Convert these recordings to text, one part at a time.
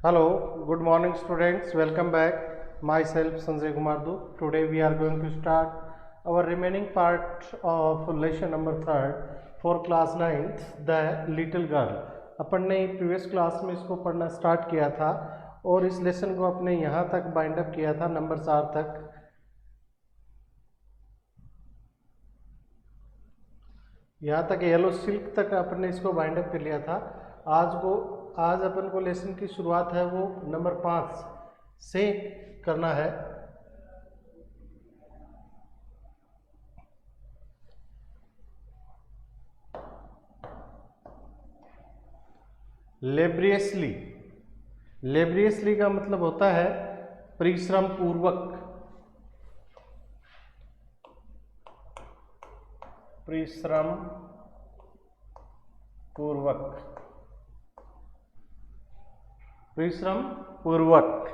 Hello, good morning students. Welcome back. Myself Sanjay Kumar Du. Today we are going to start our remaining part of lesson number 3rd for class 9th, The Little Girl. अपन ने previous class में इसको पढ़ना start किया था और इस lesson को अपने यहाँ तक बाइंड अप किया था नंबर 4 तक। यहाँ तक येलो सिल्क तक अपन ने इसको बाइंड अप कर लिया था। आज अपन को लेसन की शुरुआत है वो नंबर 5 से करना है। लेब्रियसली का मतलब होता है परिश्रम पूर्वक। परिश्रम पूर्वक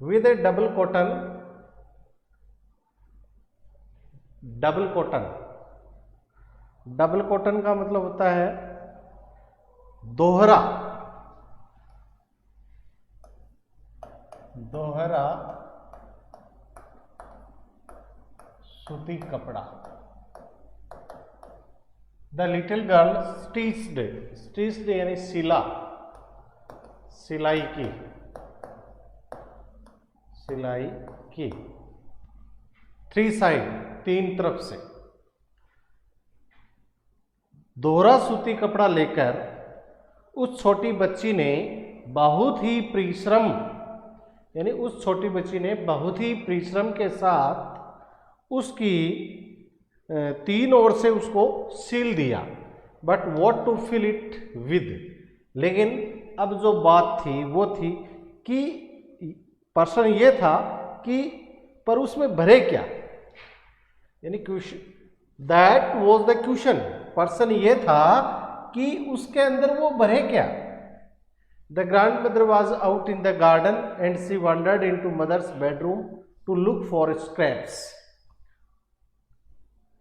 विद ए डबल कॉटन का मतलब होता है दोहरा सूती कपड़ा। द लिटिल गर्ल स्टिच्ड यानी सिलाई की 3 साइड 3 तरफ से दोहरा सूती कपड़ा लेकर उस छोटी बच्ची ने बहुत ही परिश्रम के साथ उसकी 3 ओर से उसको सील दिया। But what to fill it with, लेकिन अब जो बात थी वो थी कि पर्सन ये था कि पर उसमें भरे क्या, यानी question, that was the question. Person ये था कि उसके अंदर वो भरे क्या। The grand mother was out in the garden and she wandered in to mother's bedroom to look for scraps.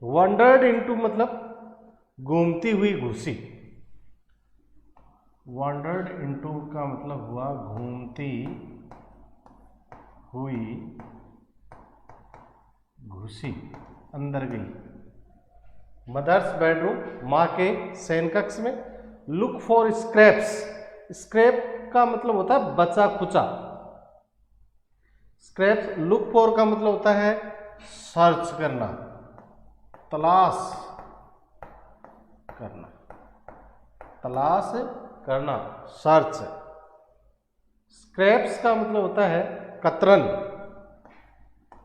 Wandered into मतलब घूमती हुई घुसी। वंडर्ड इनटू का मतलब हुआ घूमती हुई घुसी, अंदर गई। मदर्स बेडरूम, माँ के शयन कक्ष में। लुक फॉर स्क्रैप्स, स्क्रैप का मतलब होता है बचा खुचा। स्क्रैप्स, लुक फॉर का मतलब होता है सर्च करना, तलाश करना, सर्च। स्क्रैप्स का मतलब होता है कतरन,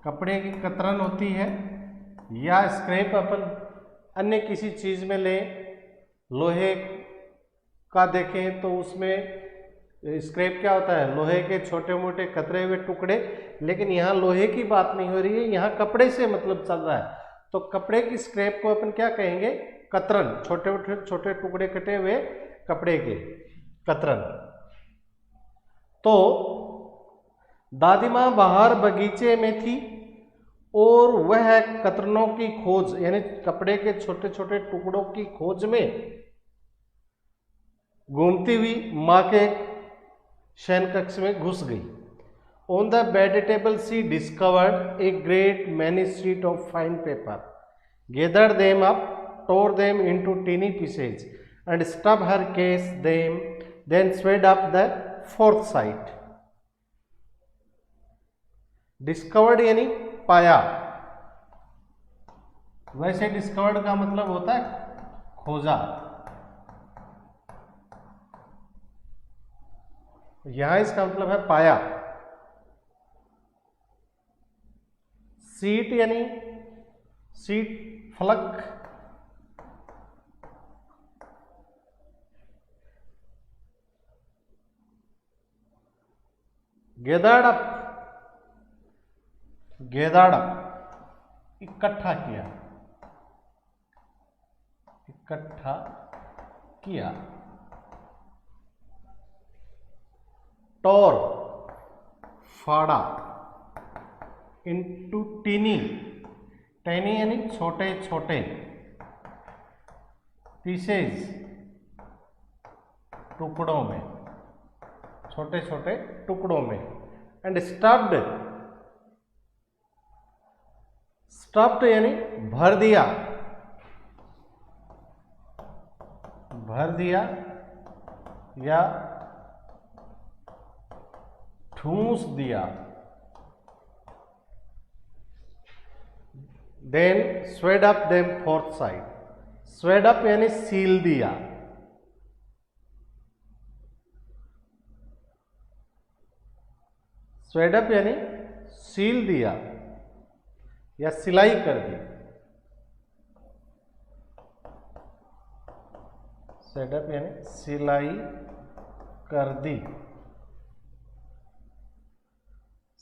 कपड़े की कतरन होती है, या स्क्रैप अपन अन्य किसी चीज में ले, लोहे का देखें तो उसमें स्क्रैप क्या होता है, लोहे के छोटे मोटे कतरे हुए टुकड़े। लेकिन यहाँ लोहे की बात नहीं हो रही है, यहाँ कपड़े से मतलब चल रहा है। तो कपड़े की स्क्रैप को अपन क्या कहेंगे, कतरन, छोटे टुकड़े कटे हुए कपड़े के कतरन। तो दादी माँ बाहर बगीचे में थी और वह कतरनों की खोज, यानी कपड़े के छोटे छोटे टुकड़ों की खोज में घूमती हुई माँ के शयन कक्ष में घुस गई। On the bed table she discovered a great many sheets of fine paper, gathered them up, tore them into teeny pieces, and stuffed her case them, then sewed up the 4th side. Discovered यानी पाया। वैसे discovered का मतलब होता है खोजा। यहां इसका मतलब है पाया। सीट यानी सीट, फलक। गेदर्ड अप, इकट्ठा किया। टोर, फाड़ा। इंटू टीनी, टैनी यानी छोटे छोटे, पीसेज टुकड़ों में, छोटे छोटे टुकड़ों में। एंड स्टफ्ड, स्टफ्ड यानी भर दिया, भर दिया या ठूंस दिया। Then sewed up them fourth side, sewed up यानी सील दिया, स्वेड अप यानी सील दिया या सिलाई कर दी। स्वेड अप यानी सिलाई कर दी,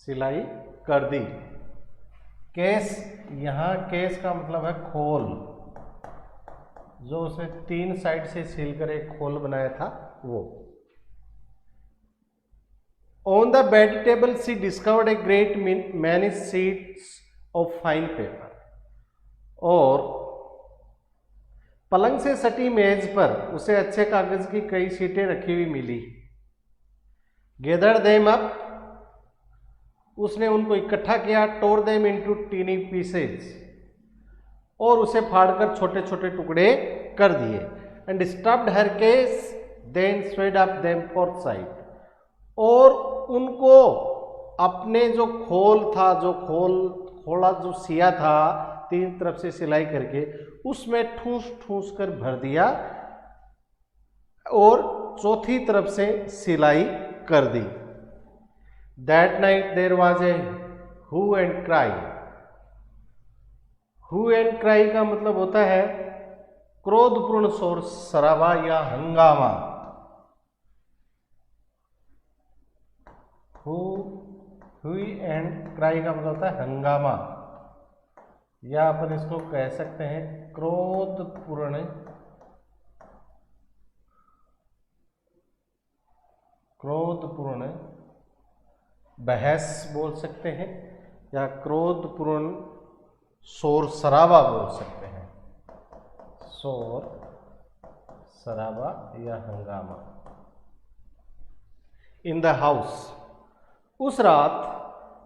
सिलाई कर दी। केस, यहां केस का मतलब है खोल, जो उसे 3 साइड से सील कर एक खोल बनाया था वो। On the bed table she discovered a great many sheets of fine paper, और पलंग से सटी मेज पर उसे अच्छे कागज की कई शीटें रखी हुई मिली। गेदर देम अप, उसने उनको इकट्ठा किया। Tore them into tiny pieces, और उसे फाड़कर छोटे छोटे टुकड़े कर दिए। And stuffed her case, then sewed up them fourth side, और उनको अपने जो खोल था, जो खोला जो सिया था 3 तरफ से सिलाई करके, उसमें ठूस ठूस कर भर दिया और चौथी तरफ से सिलाई कर दी। That night there was a hue and cry. Hue and cry का मतलब होता है क्रोधपूर्ण शोर शराबा या हंगामा। Hue and cry का मतलब होता है हंगामा, या अपन इसको कह सकते हैं क्रोधपूर्ण बहस बोल सकते हैं, या क्रोधपूर्ण शोर शराबा बोल सकते हैं, शोर शराबा या हंगामा। इन द हाउस, उस रात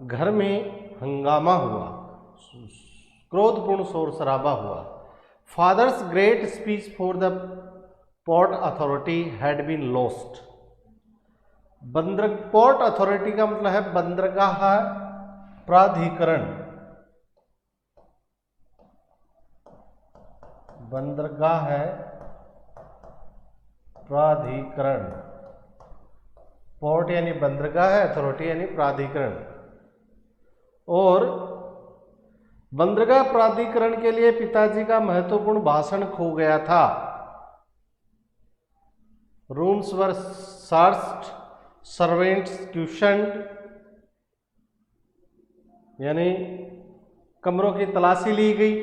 घर में हंगामा हुआ, क्रोधपूर्ण शोर शराबा हुआ। Father's great speech for the port authority had been lost. Port authority का मतलब है बंदरगाह प्राधिकरण, बंदरगाह है प्राधिकरण। पोर्ट यानी बंदरगाह है, अथॉरिटी यानी प्राधिकरण। और बंदरगाह प्राधिकरण के लिए पिताजी का महत्वपूर्ण भाषण खो गया था। रूम्स वर सर्च्ड, सर्वेंट्स क्वेश्चन्ड, यानी कमरों की तलाशी ली गई,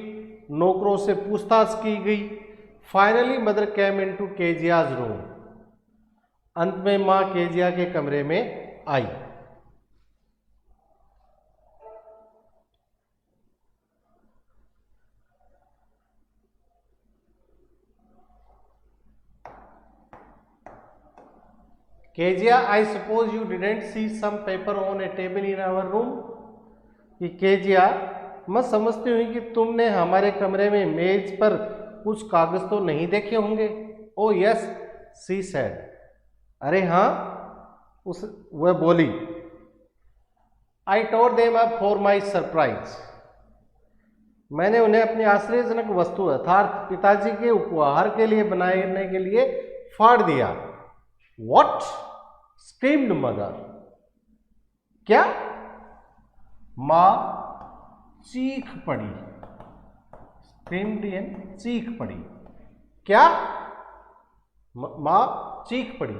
नौकरों से पूछताछ की गई। Finally mother came into Kezia's room, अंत में मां केजिया के कमरे में आई। Kezia, I suppose you didn't see some paper on a table in our room. कि केजिया, मैं समझती हूँ कि तुमने हमारे कमरे में मेज पर कुछ कागज तो नहीं देखे होंगे। ओ यस सी सेड, अरे हाँ वह बोली। I told them up for my surprise, मैंने उन्हें अपनी आश्चर्यजनक वस्तु अर्थात पिताजी के उपहार के लिए बनाने के लिए फाड़ दिया। What? Screamed mother. क्या? मां चीख पड़ी। Screamed यानी चीख पड़ी। क्या? मां चीख पड़ी।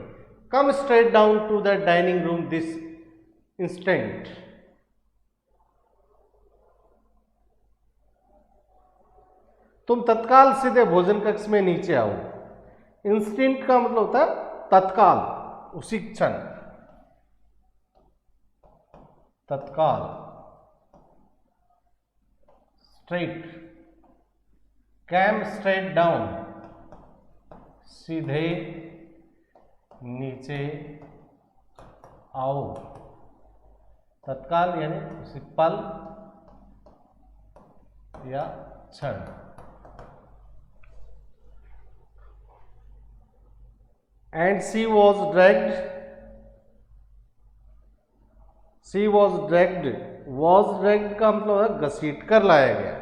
Come straight down to the dining room this instant. तुम तत्काल सीधे भोजन कक्ष में नीचे आओ। इंस्टेंट का मतलब होता है तत्काल, उसी क्षण, तत्काल। स्ट्रेट, कैम स्ट्रेट डाउन, सीधे नीचे आओ, तत्काल यानी उसी पल या क्षण। And she was dragged, she was dragged, was dragged का मतलब है घसीट कर लाया गया,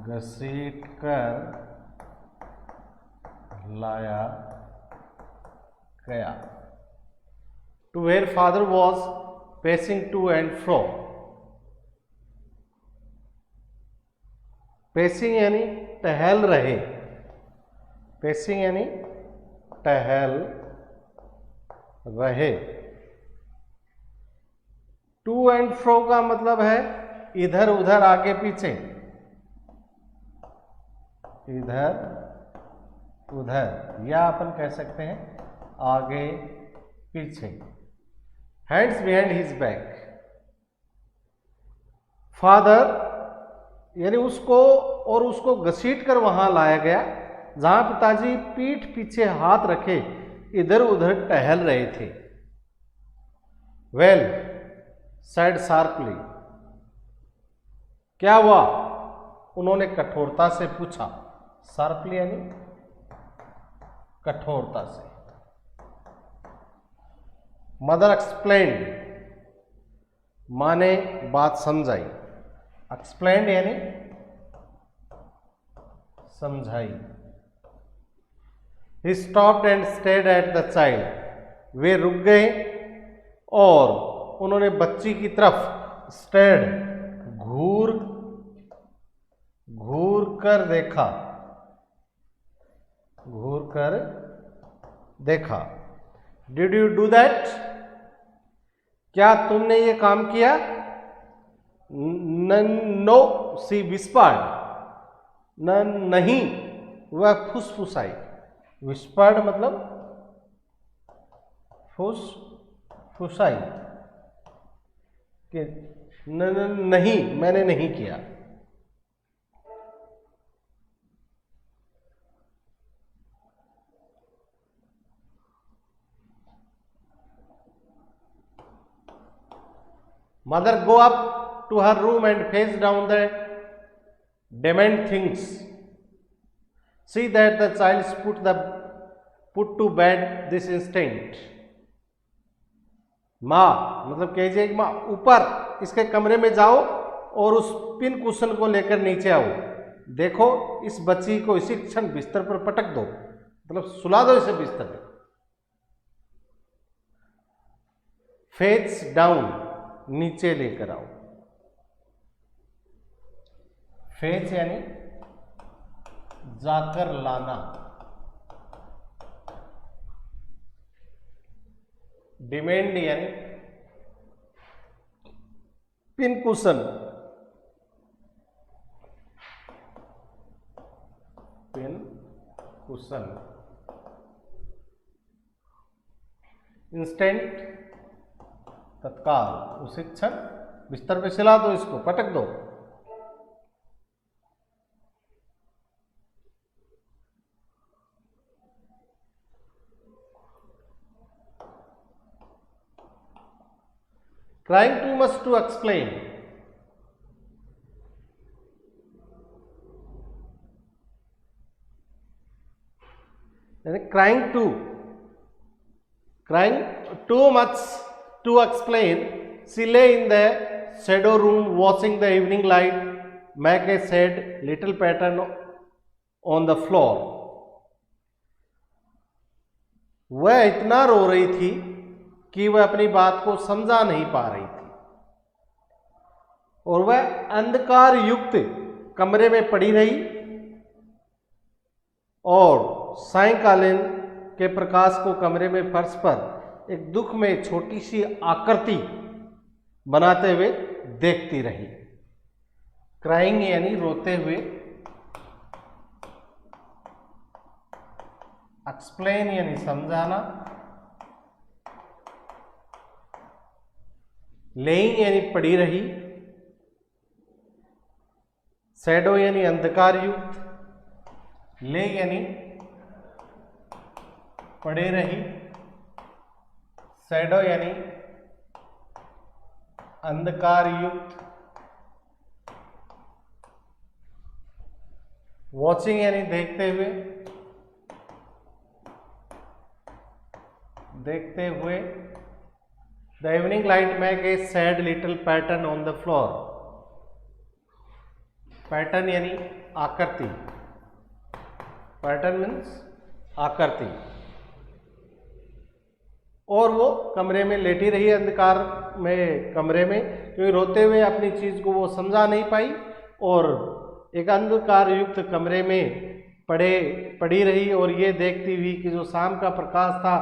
घसीट कर लाया गया, to where father was pacing to and fro. Pacing यानी टहल रहे, पेसिंग यानी टहल रहे। टू एंड फ्रो का मतलब है इधर उधर आगे पीछे, इधर उधर, या अपन कह सकते हैं आगे पीछे। Hands behind his back, father यानी उसको, और उसको घसीट कर वहां लाया गया जहां पिताजी पीठ पीछे हाथ रखे इधर उधर टहल रहे थे। वेल सेड शार्पली, क्या हुआ, उन्होंने कठोरता से पूछा। शार्पली यानी कठोरता से। मदर एक्सप्लेन्ड, मां ने बात समझाई। एक्सप्लेन्ड यानी समझाई। He stopped and stayed at the child, वे रुक गए और उन्होंने बच्ची की तरफ स्टेड घूर कर देखा, घूर कर देखा। डिड यू डू दैट, क्या तुमने ये काम किया? नो सी विस्पर्ड, नहीं, वह फुसफुसाई। विस्पर्ड मतलब फुसफुसाई कि नहीं, मैंने नहीं किया। Mother go up to her room and face down the demanding things. See that the child is put to bed this instant. माँ मतलब कीजिए माँ, ऊपर इसके कमरे में जाओ और उस पिन कुशन को लेकर नीचे आओ। देखो इस बच्ची को इसी क्षण बिस्तर पर पटक दो, मतलब सुला दो इसे बिस्तर पर। फेच डाउन नीचे लेकर आओ। फेच यानी जाकर लाना। डिमेंड यानी pin cushion, pin cushion. Instant तत्काल, उसी क्षण बिस्तर पे सिला दो, इसको पटक दो। Crying too much to explain, यानी crying too much to explain. She lay in the shadow room watching the evening light make a sad little pattern on the floor. वह इतना रो रही थी कि वह अपनी बात को समझा नहीं पा रही थी और वह अंधकार युक्त कमरे में पड़ी रही और सायंकालीन के प्रकाश को कमरे में फर्श पर एक दुख में छोटी सी आकृति बनाते हुए देखती रही। क्राइंग यानी रोते हुए, एक्सप्लेन यानी समझाना, लेइंग यानी पड़ी रही, शैडो यानी अंधकार युक्त, ले यानी पड़े रही, शैडो यानी अंधकार युक्त, वॉचिंग यानी देखते हुए, देखते हुए। The evening light make a sad little pattern on the floor. Pattern यानी आकृति, पैटर्न मीन्स आकृति। और वो कमरे में लेटी रही अंधकार में कमरे में, क्योंकि रोते हुए अपनी चीज को वो समझा नहीं पाई और एक अंधकार युक्त कमरे में पड़ी रही और ये देखती हुई कि जो शाम का प्रकाश था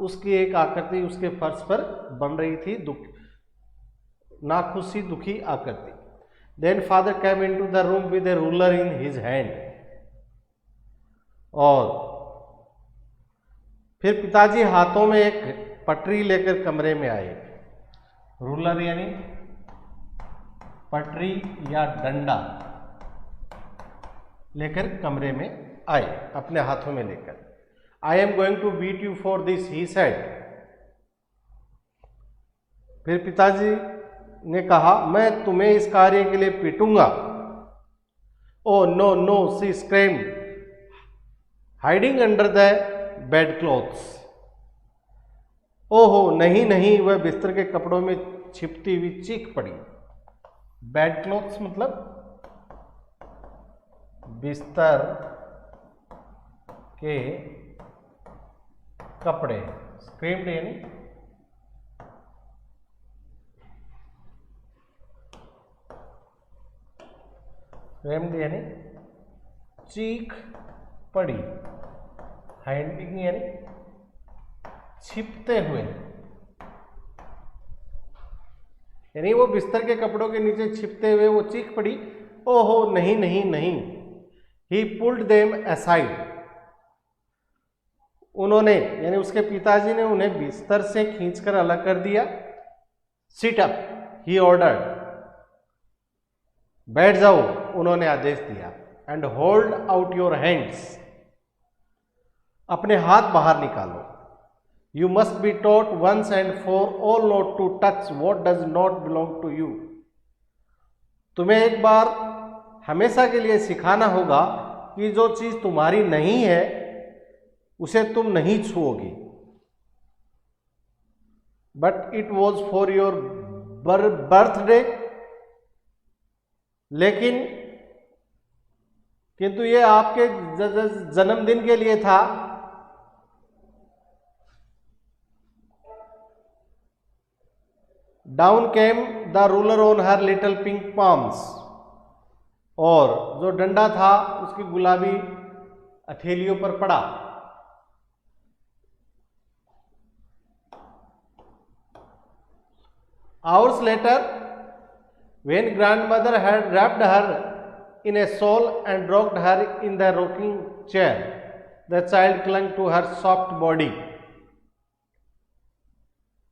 उसकी एक आकृति उसके फर्श पर बन रही थी, नाखुशी दुखी आकृति। Then father came into the room with a ruler in his hand. और फिर पिताजी हाथों में एक पटरी लेकर कमरे में आए। रूलर यानी पटरी या डंडा लेकर कमरे में आए, अपने हाथों में लेकर। I am going to beat you for this, he said. फिर पिताजी ने कहा, मैं तुम्हें इस कार्य के लिए पीटूंगा। Oh no no, she screamed, hiding under the bed clothes. ओहो नहीं नहीं, वह बिस्तर के कपड़ों में छिपती हुई चीख पड़ी। बेड क्लॉथ्स मतलब बिस्तर के कपड़े। स्क्रीम्ड यानी चीख पड़ी। हाइडिंग यानी छिपते हुए, यानी वो बिस्तर के कपड़ों के नीचे छिपते हुए वो चीख पड़ी, ओहो नहीं नहीं नहीं। ही पुल्ड देम असाइड, उन्होंने यानी उसके पिताजी ने उन्हें बिस्तर से खींचकर अलग कर दिया। सिट अप, ही ऑर्डर्ड, बैठ जाओ, उन्होंने आदेश दिया। And hold out your hands, अपने हाथ बाहर निकालो। You must be taught once and for all not to touch what does not belong to you. तुम्हें एक बार हमेशा के लिए सिखाना होगा कि जो चीज तुम्हारी नहीं है उसे तुम नहीं छुओगी। But it was for your birthday, लेकिन किंतु ये आपके जन्मदिन के लिए था। Down came the ruler on her little pink palms, और जो डंडा था उसकी गुलाबी हथेलियों पर पड़ा। Hours later, when grandmother had wrapped her in a shawl and rocked her in the rocking chair, the child clung to her soft body.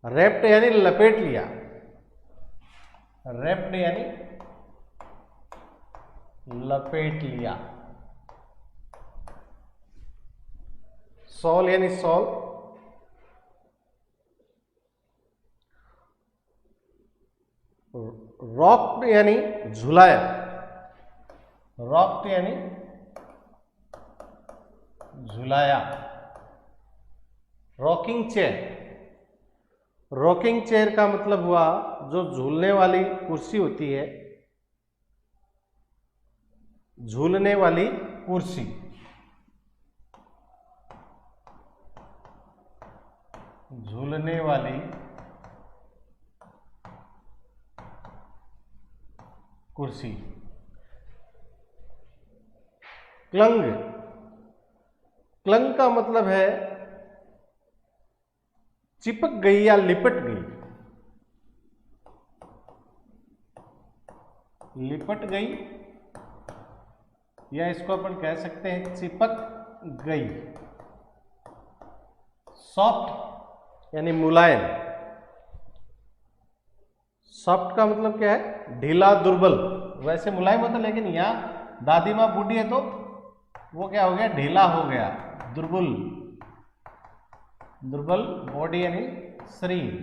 Wrapped यानी लपेट लिया, wrapped यानी लपेट लिया, shawl यानी shawl, रॉक्ड यानी झुलाया, रॉक्ड यानी झुलाया। रॉकिंग चेयर, रॉकिंग चेयर का मतलब हुआ जो झूलने वाली कुर्सी होती है, झूलने वाली कुर्सी। झूलने वाली कुर्सी। क्लंग, क्लंग का मतलब है चिपक गई या लिपट गई, लिपट गई, या इसको अपन कह सकते हैं चिपक गई। सॉफ्ट यानी मुलायम, सॉफ्ट का मतलब क्या है, ढीला दुर्बल। वैसे मुलायम होता, लेकिन यहाँ दादी माँ बूढ़ी है तो वो क्या हो गया, ढीला हो गया, दुर्बल। दुर्बल बॉडी यानी शरीर।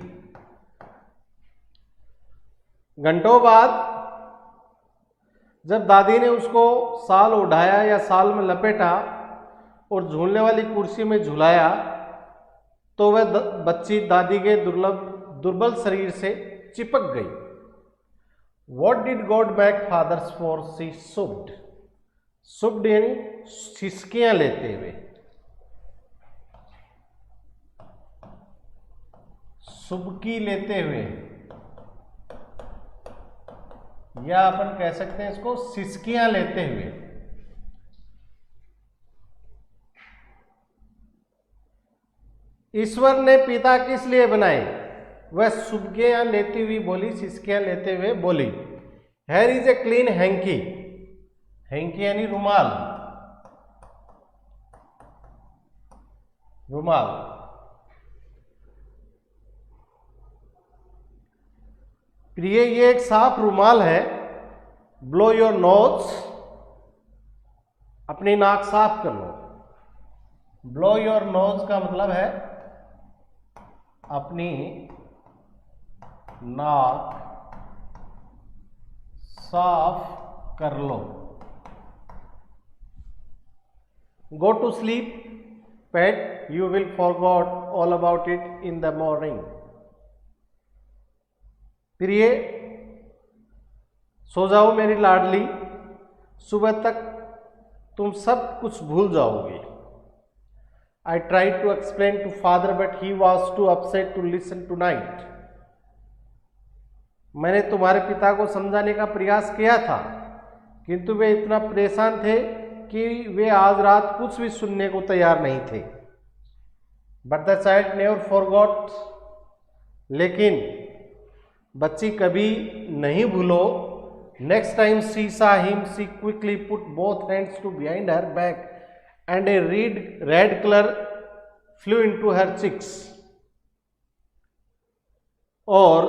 घंटों बाद जब दादी ने उसको साल उठाया या साल में लपेटा और झूलने वाली कुर्सी में झुलाया तो वह बच्ची दादी के दुर्बल शरीर से चिपक गई। What did God make fathers for? She sobbed. Sobbed यानी सिसकियां लेते हुए, सुबकी लेते हुए, या अपन कह सकते हैं इसको सिसकियां लेते हुए। ईश्वर ने पिता किस लिए बनाए? वह सुबकियां लेती हुई बोली, सिसकियां लेते हुए बोली, here is a clean hanky. Hanky यानी रुमाल, रुमाल। प्रिय, ये एक साफ रुमाल है। ब्लो योर नोज, अपनी नाक साफ कर लो। ब्लो योर नोज का मतलब है अपनी नाक साफ कर लो। Go to sleep pet, you will forgot all about it in the morning. प्रिय, सो जाओ मेरी लाडली, सुबह तक तुम सब कुछ भूल जाओगे। I tried to explain to father but he was too upset to listen tonight. मैंने तुम्हारे पिता को समझाने का प्रयास किया था किंतु वे इतना परेशान थे कि वे आज रात कुछ भी सुनने को तैयार नहीं थे। But the child never forgot. लेकिन बच्ची कभी नहीं भूलो। Next time she saw him, she quickly put both hands to behind her back and a red color flew into her cheeks. और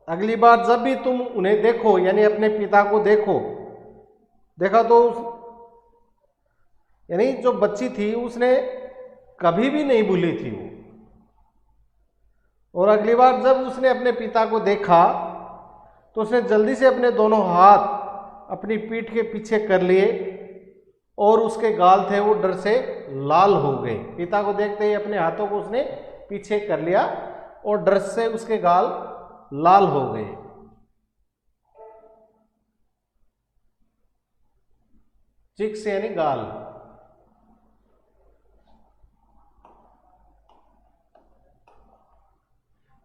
अगली बार जब भी तुम उन्हें देखो, यानी अपने पिता को देखा तो यानी जो बच्ची थी उसने कभी भी नहीं भूली थी वो। और अगली बार जब उसने अपने पिता को देखा तो उसने जल्दी से अपने दोनों हाथ अपनी पीठ के पीछे कर लिए और उसके गाल थे वो डर से लाल हो गए। पिता को देखते ही अपने हाथों को उसने पीछे कर लिया और डर से उसके गाल लाल हो गए। चिक्स यानी गाल।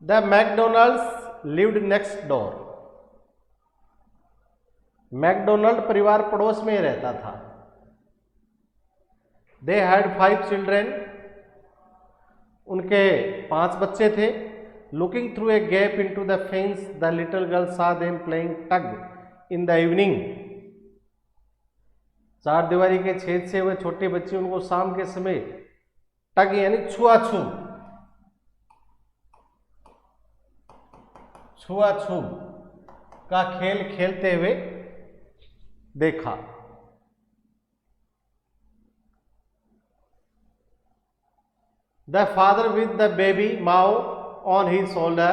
The McDonald's lived next door. McDonald परिवार पड़ोस में ही रहता था। They had 5 children. उनके 5 बच्चे थे। Looking through a gap into the fence, the little girl saw them playing tug in the evening. चार दीवारी के छेद से वह छोटी बच्ची उनको शाम के समय टग यानी छुआछू का खेल खेलते हुए देखा। The father with the baby Mao on his shoulder,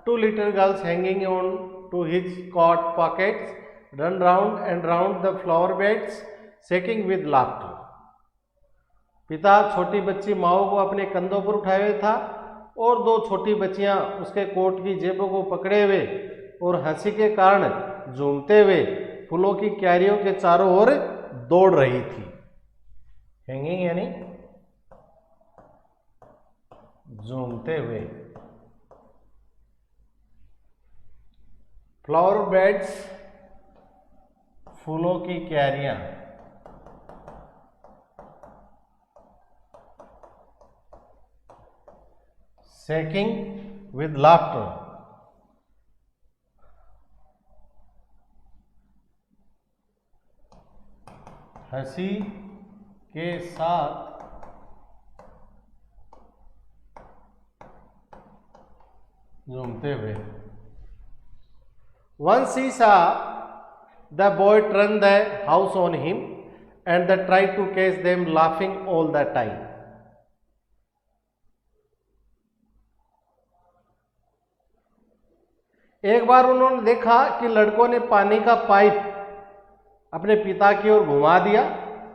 2 little girls hanging on to his coat pockets, run round and round the flower beds, shaking with laughter. पिता छोटी बच्ची माओ को अपने कंधों पर उठाए हुए था और 2 छोटी बच्चियां उसके कोट की जेबों को पकड़े हुए और हंसी के कारण झूमते हुए फूलों की क्यारियों के चारों ओर दौड़ रही थी। हैंगिंग यानी झूमते हुए। फ्लावर बेड्स फूलों की क्यारियां। शेकिंग विद लाफ्टर, हंसी के साथ झूमते हुए। Once he saw the boy turn the house on him and they tried to catch them laughing all the time. एक बार उन्होंने देखा कि लड़कों ने पानी का पाइप अपने पिता की ओर घुमा दिया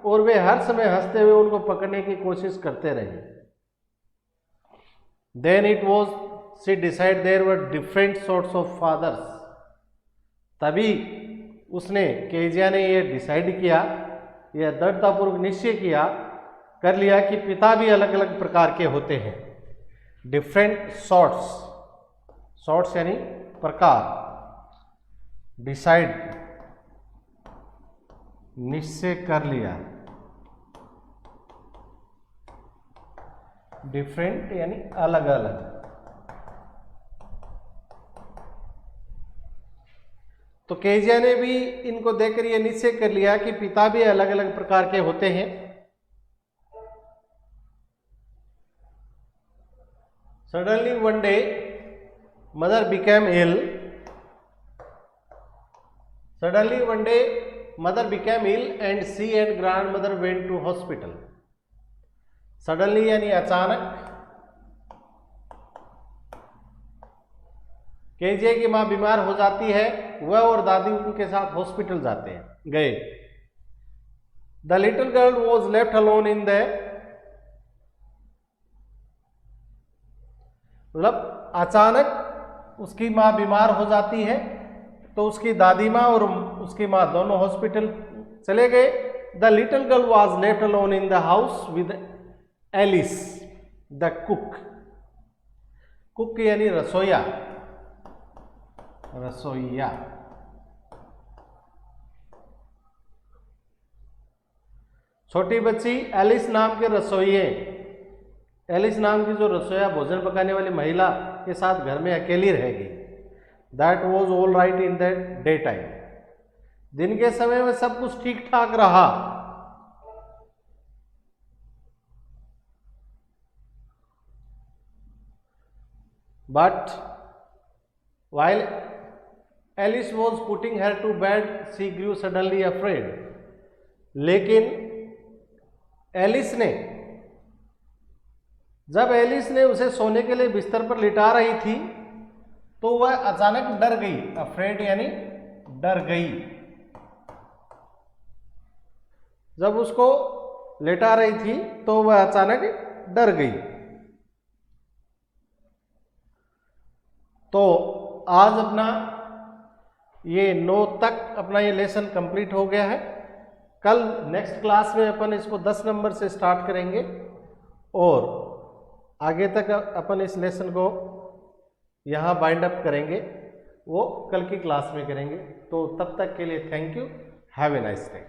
और वे हर समय हंसते हुए उनको पकड़ने की कोशिश करते रहे। Then it was she decide there were different sorts of fathers. तभी उसने, केजिया ने यह डिसाइड किया, यह दृढ़तापूर्वक निश्चय किया, कर लिया कि पिता भी अलग अलग प्रकार के होते हैं। डिफरेंट सॉर्ट्स, सॉर्ट्स यानी प्रकार, डिसाइड निश्चय कर लिया, डिफरेंट यानी अलग अलग। तो केजिया ने भी इनको देखकर यह निश्चय कर लिया कि पिता भी अलग अलग प्रकार के होते हैं। Suddenly one day mother became ill. Suddenly one day mother became ill and she and grandmother went to hospital. Suddenly यानी अचानक। केजिया की मां बीमार हो जाती है, वह और दादी उनके साथ हॉस्पिटल जाते हैं, गए। The little girl was left alone in the, मतलब अचानक उसकी मां बीमार हो जाती है तो उसकी दादी माँ और उसकी माँ दोनों हॉस्पिटल चले गए। The little girl was left alone in the house with Alice the cook. Cook यानी रसोईया, रसोईया। छोटी बच्ची एलिस नाम के रसोइये, एलिस नाम की जो रसोईया भोजन पकाने वाली महिला के साथ घर में अकेली रहेगी। That was all right in the day time. दिन के समय में सब कुछ ठीक ठाक रहा। But while Alice was putting her to bed, she grew suddenly afraid. लेकिन एलिस ने, जब एलिस ने उसे सोने के लिए बिस्तर पर लिटा रही थी तो वह अचानक डर गई। अफ्रेड यानी डर गई। जब उसको लेटा रही थी तो वह अचानक डर गई। तो आज अपना ये 9 तक अपना ये लेसन कंप्लीट हो गया है। कल नेक्स्ट क्लास में अपन इसको 10 नंबर से स्टार्ट करेंगे और आगे तक अपन इस लेसन को यहाँ बाइंड अप करेंगे, वो कल की क्लास में करेंगे। तो तब तक के लिए thank you, have a nice day.